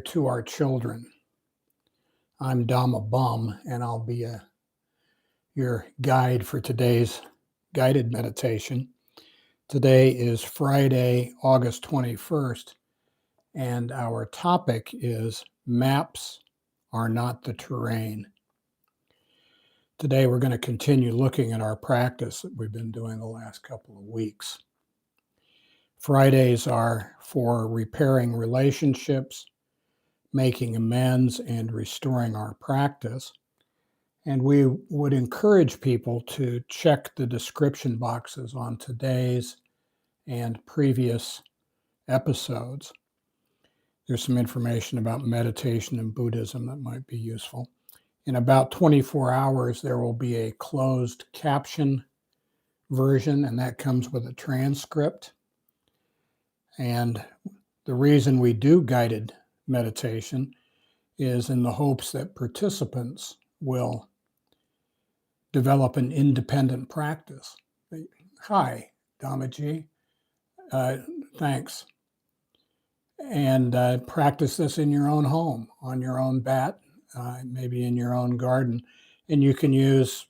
To our children. I'm Dhamma Bum, and I'll be your guide for today's guided meditation. Today is Friday, August 21st, and our topic is Maps Are Not the Terrain. Today we're going to continue looking at our practice that we've been doing the last couple of weeks. Fridays are for repairing relationships, making amends, and restoring our practice. And we would encourage people to check the description boxes on today's and previous episodes. There's some information about meditation and Buddhism that might be useful. In about 24 hours, there will be a closed caption version, and that comes with a transcript. And the reason we do guided meditation is in the hopes that participants will develop an independent practice. Hi, Dhammaji. Thanks. And practice this in your own home, on your own bat, maybe in your own garden. And you can use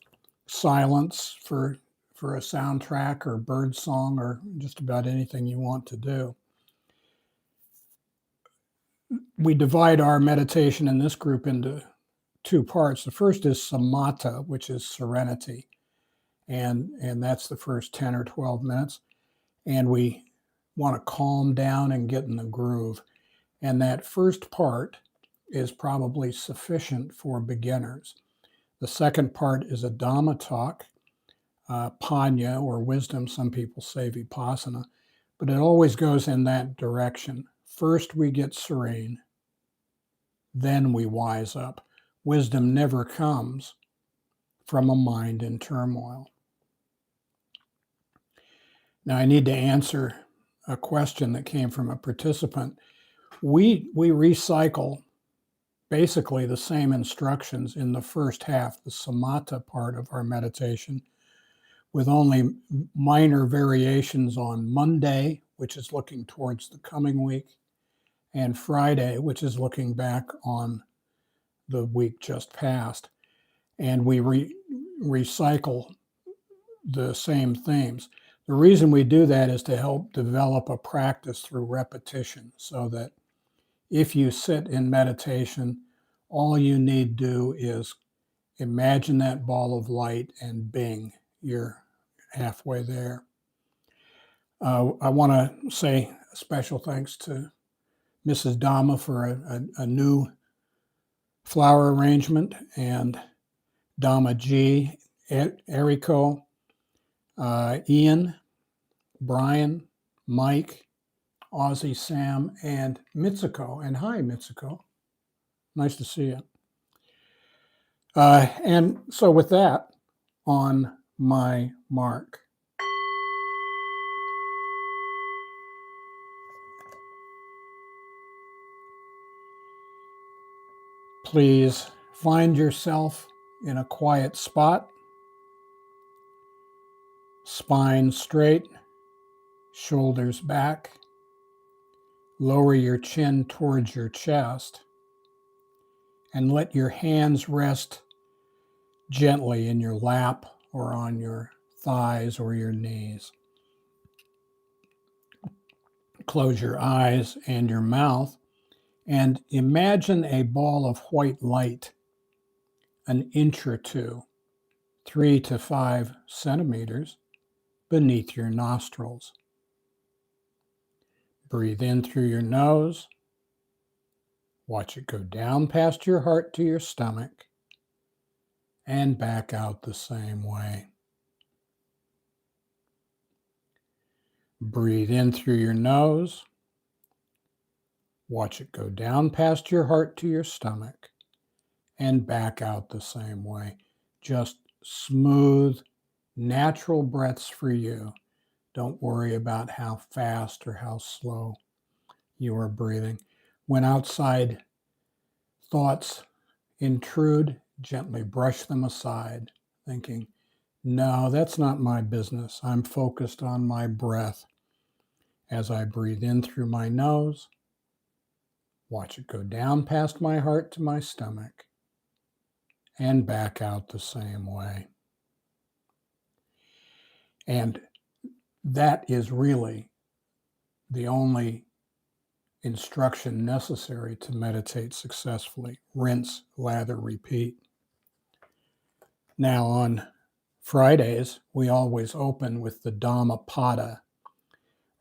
silence for a soundtrack or bird song or just about anything you want to do. We divide our meditation in this group into two parts. The first is samatha, which is serenity. And that's the first 10 or 12 minutes. And we want to calm down and get in the groove. And that first part is probably sufficient for beginners. The second part is a Dhamma talk, panya or wisdom. Some people say vipassana, but it always goes in that direction. First we get serene, then we wise up. Wisdom never comes from a mind in turmoil. Now I need to answer a question that came from a participant. We recycle basically the same instructions in the first half, the samatha part of our meditation, with only minor variations on Monday, which is looking towards the coming week, and Friday, which is looking back on the week just past. And we recycle the same themes. The reason we do that is to help develop a practice through repetition, so that if you sit in meditation, all you need to do is imagine that ball of light and bing, you're halfway there. I want to say a special thanks to Mrs. Dhamma for a new flower arrangement, and Dhamma G, Eriko, Ian, Brian, Mike, Aussie Sam, and Mitsuko. And hi, Mitsuko. Nice to see you. And so with that, on my mark. Please find yourself in a quiet spot, spine straight, shoulders back. Lower your chin towards your chest and let your hands rest gently in your lap or on your thighs or your knees. Close your eyes and your mouth and imagine a ball of white light, an inch or two, 3 to 5 centimeters beneath your nostrils. Breathe in through your nose. Watch it go down past your heart to your stomach and back out the same way. Breathe in through your nose. Watch it go down past your heart to your stomach and back out the same way. Just smooth, natural breaths for you. Don't worry about how fast or how slow you are breathing. When outside thoughts intrude, gently brush them aside, thinking, no, that's not my business. I'm focused on my breath as I breathe in through my nose Watch it go down past my heart to my stomach and back out the same way. And that is really the only instruction necessary to meditate successfully. Rinse, lather, repeat. Now on Fridays, we always open with the Dhammapada,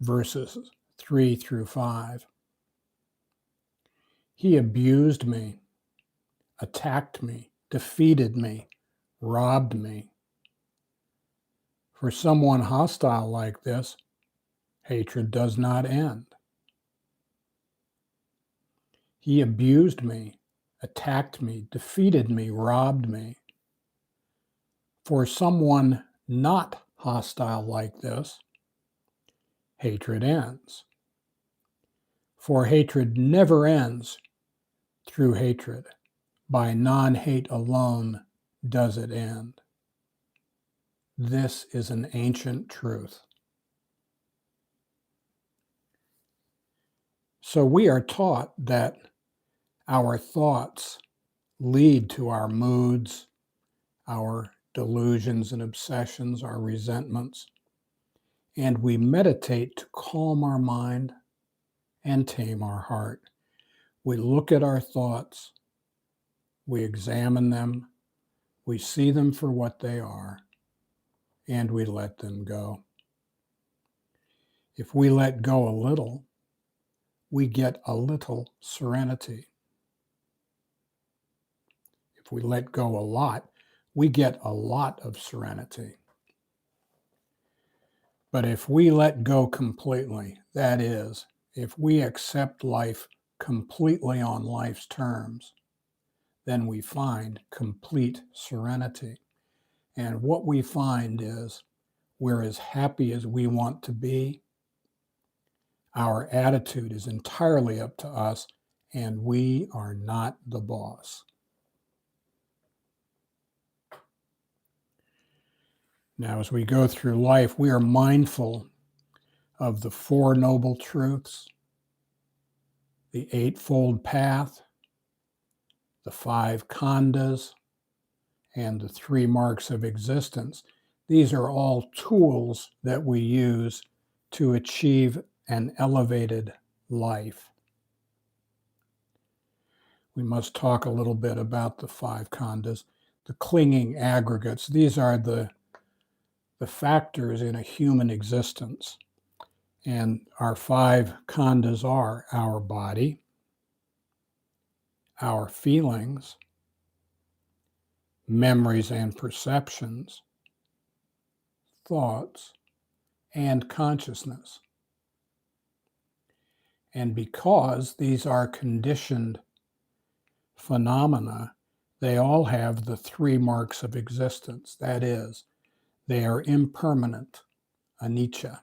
verses 3 through 5. He abused me, attacked me, defeated me, robbed me. For someone hostile like this, hatred does not end. He abused me, attacked me, defeated me, robbed me. For someone not hostile like this, hatred ends. For hatred never ends through hatred. By non-hate alone does it end. This is an ancient truth. So we are taught that our thoughts lead to our moods, our delusions and obsessions, our resentments, and we meditate to calm our mind and tame our heart. We look at our thoughts, we examine them, we see them for what they are, and we let them go. If we let go a little, we get a little serenity. If we let go a lot, we get a lot of serenity. But if we let go completely, that is, if we accept life completely on life's terms, then we find complete serenity. And what we find is we're as happy as we want to be. Our attitude is entirely up to us, and we are not the boss. Now, as we go through life, we are mindful of the Four Noble Truths, the Eightfold Path, the Five Khandhas, and the Three Marks of Existence. These are all tools that we use to achieve an elevated life. We must talk a little bit about the Five Khandhas, the clinging aggregates. These are the factors in a human existence. And our five khandhas are our body, our feelings, memories and perceptions, thoughts, and consciousness. And because these are conditioned phenomena, they all have the three marks of existence. That is, they are impermanent, anicca,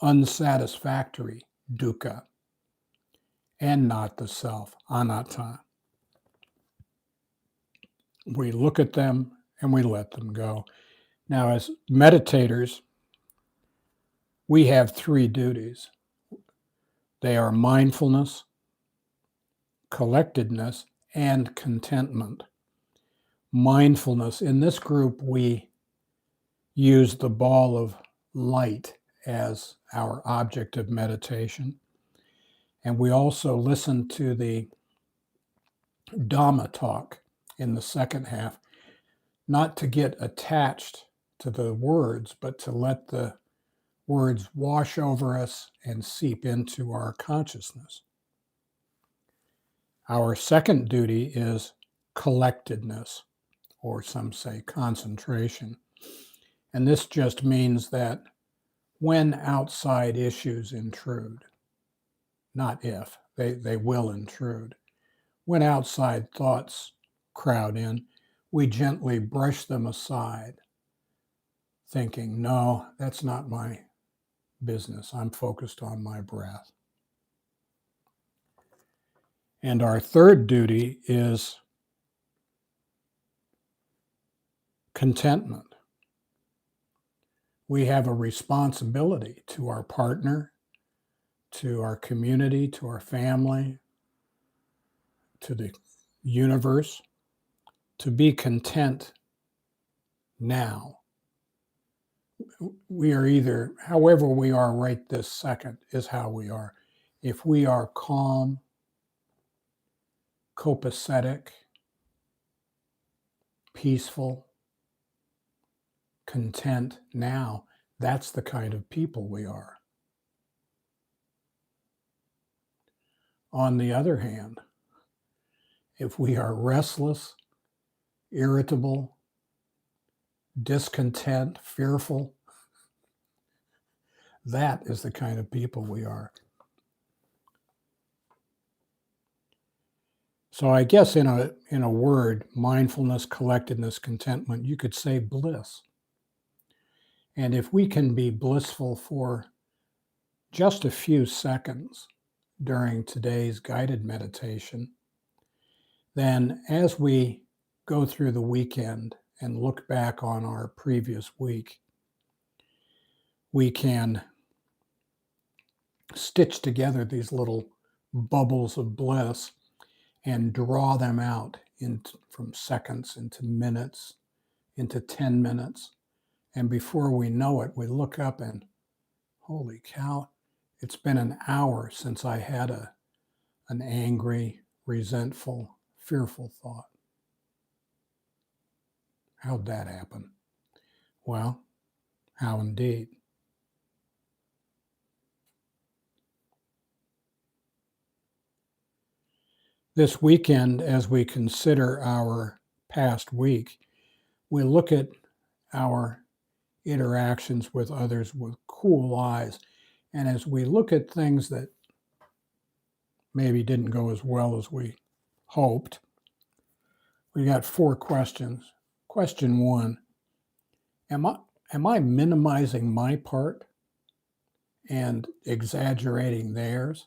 unsatisfactory, dukkha, and not the self, anatta. We look at them and we let them go. Now, as meditators, we have three duties. They are mindfulness, collectedness, and contentment. Mindfulness, in this group, we use the ball of light as our object of meditation. And we also listen to the Dhamma talk in the second half, not to get attached to the words, but to let the words wash over us and seep into our consciousness. Our second duty is collectedness, or some say concentration. And this just means that when outside issues intrude, not if, they will intrude. When outside thoughts crowd in, we gently brush them aside, thinking, no, that's not my business. I'm focused on my breath. And our third duty is contentment. We have a responsibility to our partner, to our community, to our family, to the universe, to be content now. We are either, however we are right this second is how we are. If we are calm, copacetic, peaceful, content now, that's the kind of people we are. On the other hand, if we are restless, irritable, discontent, fearful, that is the kind of people we are. So I guess in a word, mindfulness, collectedness, contentment, you could say bliss. And if we can be blissful for just a few seconds during today's guided meditation, then as we go through the weekend and look back on our previous week, we can stitch together these little bubbles of bliss and draw them out from seconds into minutes, into 10 minutes. And before we know it, we look up and, holy cow, it's been an hour since I had an angry, resentful, fearful thought. How'd that happen? Well, how indeed. This weekend, as we consider our past week, we look at our interactions with others with cool eyes. And as we look at things that maybe didn't go as well as we hoped, we got 4 questions. Question 1, am I minimizing my part and exaggerating theirs?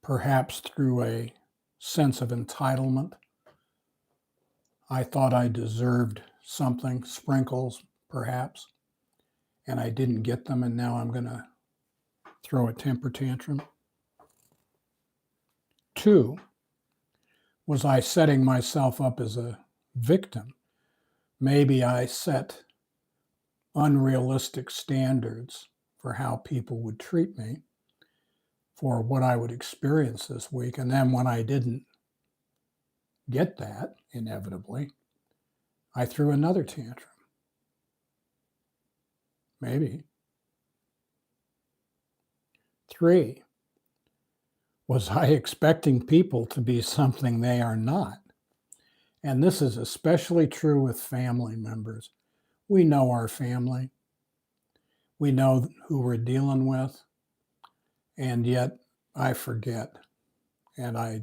Perhaps through a sense of entitlement. I thought I deserved something, sprinkles perhaps, and I didn't get them, and now I'm going to throw a temper tantrum. 2, was I setting myself up as a victim? Maybe I set unrealistic standards for how people would treat me, for what I would experience this week. And then when I didn't get that, inevitably, I threw another tantrum. Maybe. 3, was I expecting people to be something they are not? And this is especially true with family members. We know our family. We know who we're dealing with. And yet I forget. And I have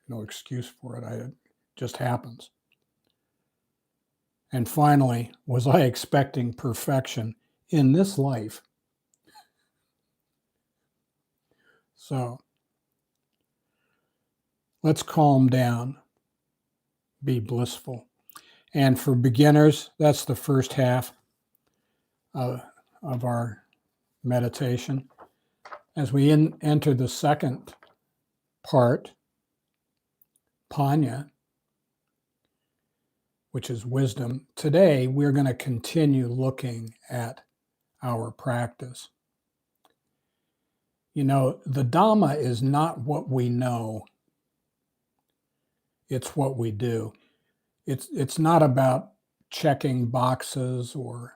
no excuse for it. It just happens. And finally, was I expecting perfection in this life? So let's calm down, be blissful. And for beginners, that's the first half of our meditation. As we enter the second part, Panya, which is wisdom, today we're going to continue looking at our practice. You know, the Dhamma is not what we know, it's what we do. It's not about checking boxes or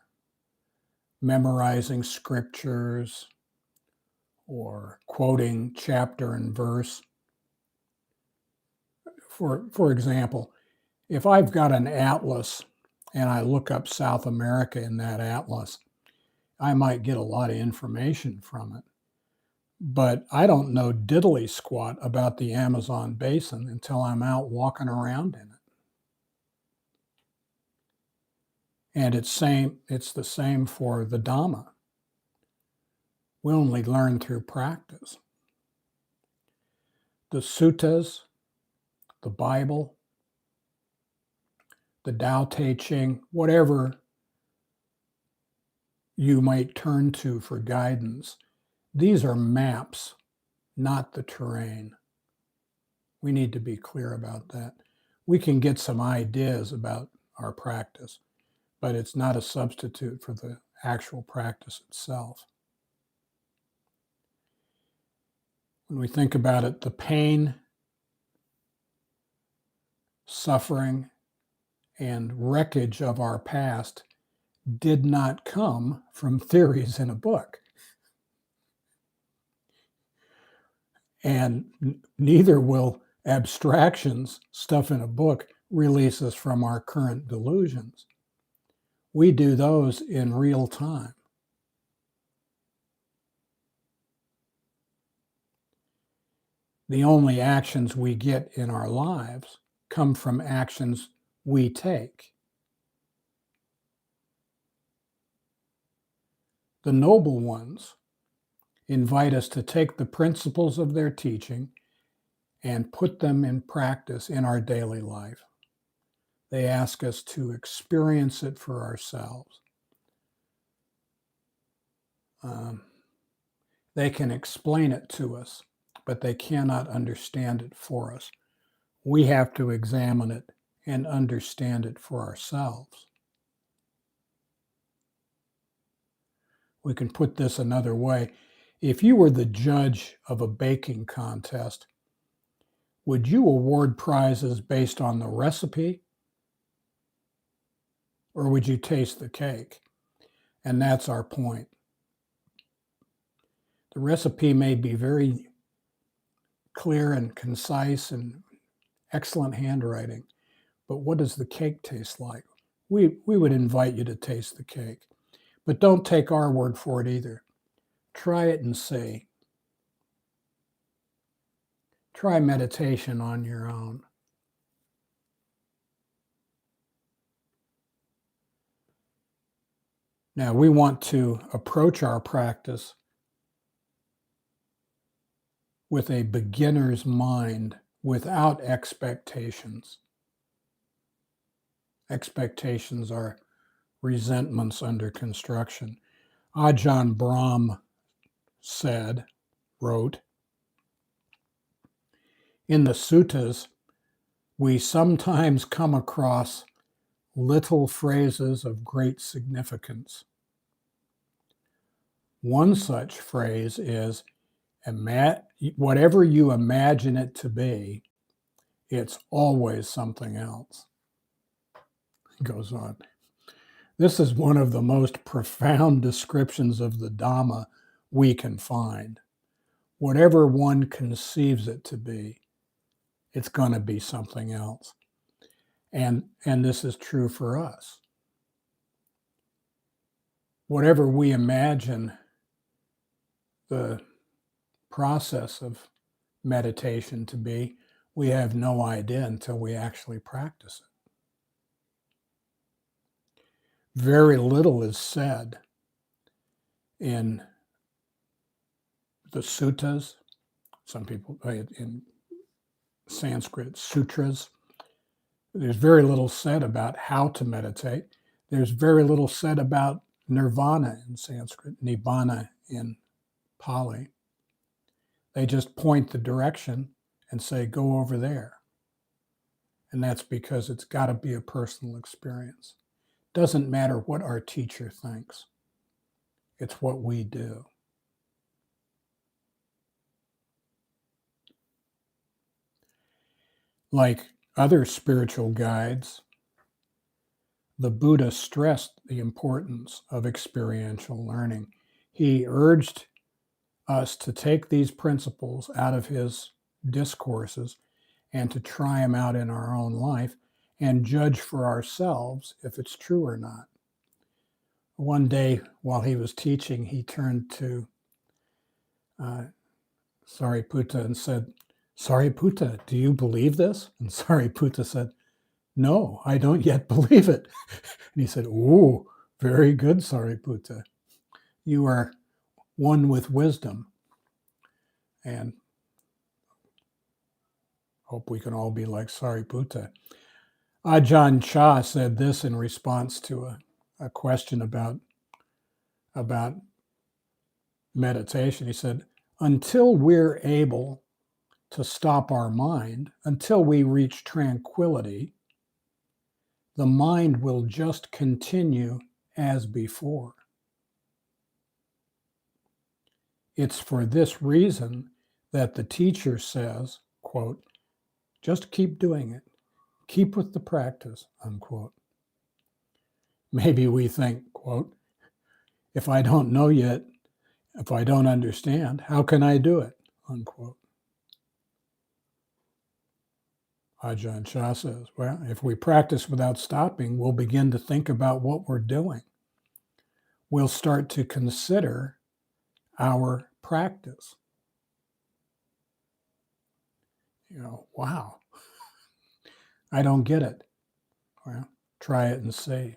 memorizing scriptures or quoting chapter and verse. For example, if I've got an atlas and I look up South America in that atlas, I might get a lot of information from it. But I don't know diddly squat about the Amazon basin until I'm out walking around in it. And it's the same for the Dhamma. We only learn through practice. The suttas, the Bible, the Tao Te Ching, whatever you might turn to for guidance, These are maps, not the terrain. We need to be clear about that. We can get some ideas about our practice, but it's not a substitute for the actual practice itself. When we think about it, the pain, suffering, and wreckage of our past did not come from theories in a book. And neither will abstractions, stuff in a book, release us from our current delusions. We do those in real time. The only actions we get in our lives come from actions we take. The noble ones invite us to take the principles of their teaching and put them in practice in our daily life. They ask us to experience it for ourselves. They can explain it to us, but they cannot understand it for us. We have to examine it and understand it for ourselves. We can put this another way. If you were the judge of a baking contest, would you award prizes based on the recipe, or would you taste the cake? And that's our point. The recipe may be very clear and concise and excellent handwriting, but what does the cake taste like? We would invite you to taste the cake, but don't take our word for it either. Try it and see. Try meditation on your own. Now, we want to approach our practice with a beginner's mind without expectations. Expectations are resentments under construction. Ajahn Brahm wrote, in the suttas, we sometimes come across little phrases of great significance. One such phrase is, whatever you imagine it to be, it's always something else. It goes on. This is one of the most profound descriptions of the Dhamma we can find. Whatever one conceives it to be, it's going to be something else. And this is true for us. Whatever we imagine the process of meditation to be, we have no idea until we actually practice it. Very little is said in the suttas, some people in Sanskrit sutras. There's very little said about how to meditate. There's very little said about nirvana in Sanskrit, nibbana in Pali. They just point the direction and say, go over there. And that's because it's got to be a personal experience. Doesn't matter what our teacher thinks. It's what we do. Like other spiritual guides, the Buddha stressed the importance of experiential learning. He urged us to take these principles out of his discourses and to try them out in our own life and judge for ourselves if it's true or not. One day while he was teaching, he turned to Sariputta and said, Sariputta, do you believe this? And Sariputta said, no, I don't yet believe it. And he said, ooh, very good, Sariputta. You are one with wisdom. And hope we can all be like Sariputta. Ajahn Chah said this in response to a question about meditation. He said, until we're able to stop our mind, until we reach tranquility, the mind will just continue as before. It's for this reason that the teacher says, quote, just keep doing it. Keep with the practice, unquote. Maybe we think, quote, if I don't know yet, if I don't understand, how can I do it, unquote. Ajahn Chah says, well, if we practice without stopping, we'll begin to think about what we're doing. We'll start to consider our practice. Wow, I don't get it. Well, try it and see.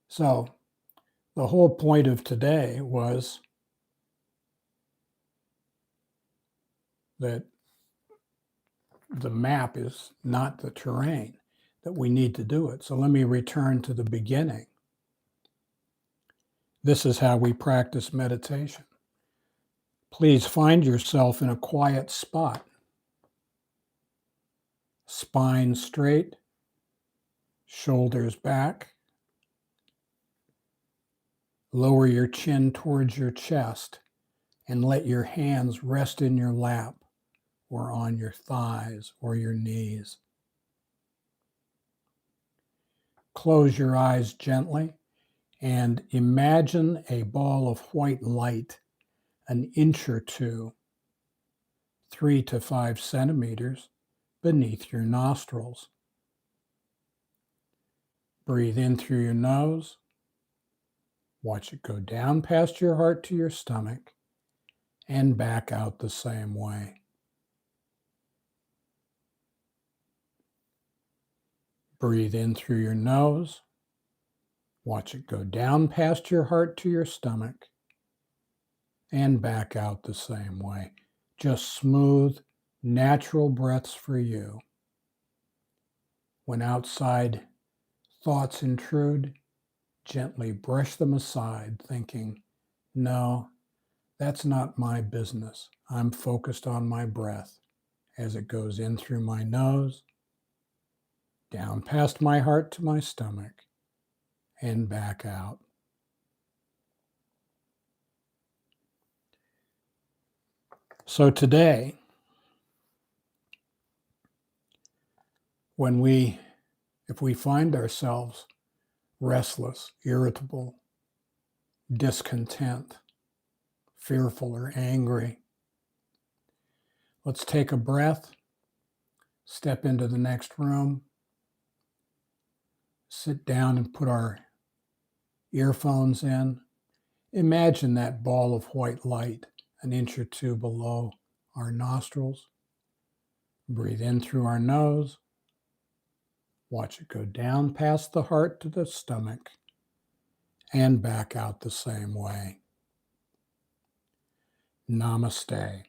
So the whole point of today was that the map is not the terrain, that we need to do it. So let me return to the beginning. This is how we practice meditation. Please find yourself in a quiet spot. Spine straight, shoulders back. Lower your chin towards your chest and let your hands rest in your lap or on your thighs or your knees. Close your eyes gently and imagine a ball of white light an inch or two, 3 to 5 centimeters beneath your nostrils. Breathe in through your nose. Watch it go down past your heart to your stomach and back out the same way. Breathe in through your nose. Watch it go down past your heart to your stomach and back out the same way. Just smooth, natural breaths for you. When outside thoughts intrude, gently brush them aside, thinking, no, that's not my business. I'm focused on my breath as it goes in through my nose, down past my heart to my stomach, and back out. So today, if we find ourselves restless, irritable, discontent, fearful, or angry, let's take a breath, step into the next room, sit down and put our earphones in. Imagine that ball of white light an inch or two below our nostrils. Breathe in through our nose. Watch it go down past the heart to the stomach and back out the same way. Namaste.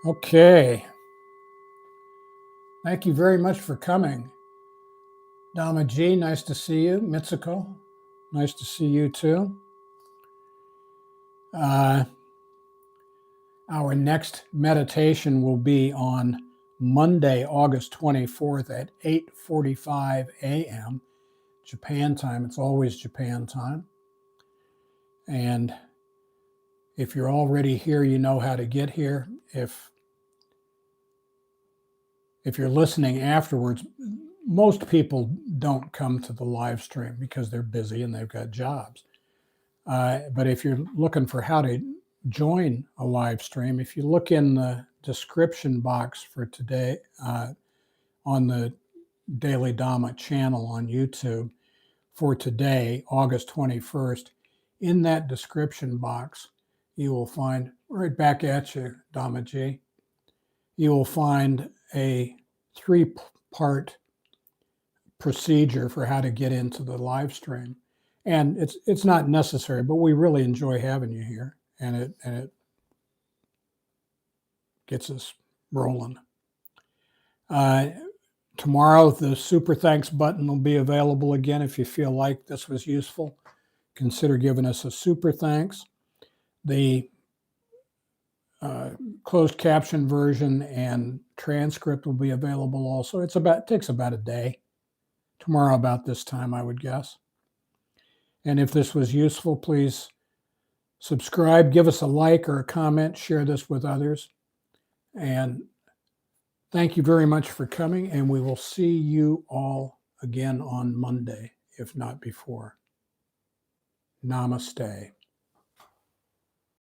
Okay. Thank you very much for coming. Dhammaji, nice to see you. Mitsuko, nice to see you too. Our next meditation will be on Monday, August 24th at 8:45 a.m. Japan time. It's always Japan time. And if you're already here, you know how to get here. If you're listening afterwards, most people don't come to the live stream because they're busy and they've got jobs. But if you're looking for how to join a live stream, if you look in the description box for today on the Daily Dhamma channel on YouTube for today, August 21st, in that description box, you will find, right back at you, Dhammaji, you will find a 3-part procedure for how to get into the live stream. And it's not necessary, but we really enjoy having you here. And gets us rolling. Tomorrow, the super thanks button will be available again. If you feel like this was useful, consider giving us a super thanks. The closed caption version and transcript will be available also. It takes about a day. Tomorrow about this time, I would guess. And if this was useful, please subscribe, give us a like or a comment, share this with others. And thank you very much for coming, and we will see you all again on Monday, if not before. Namaste.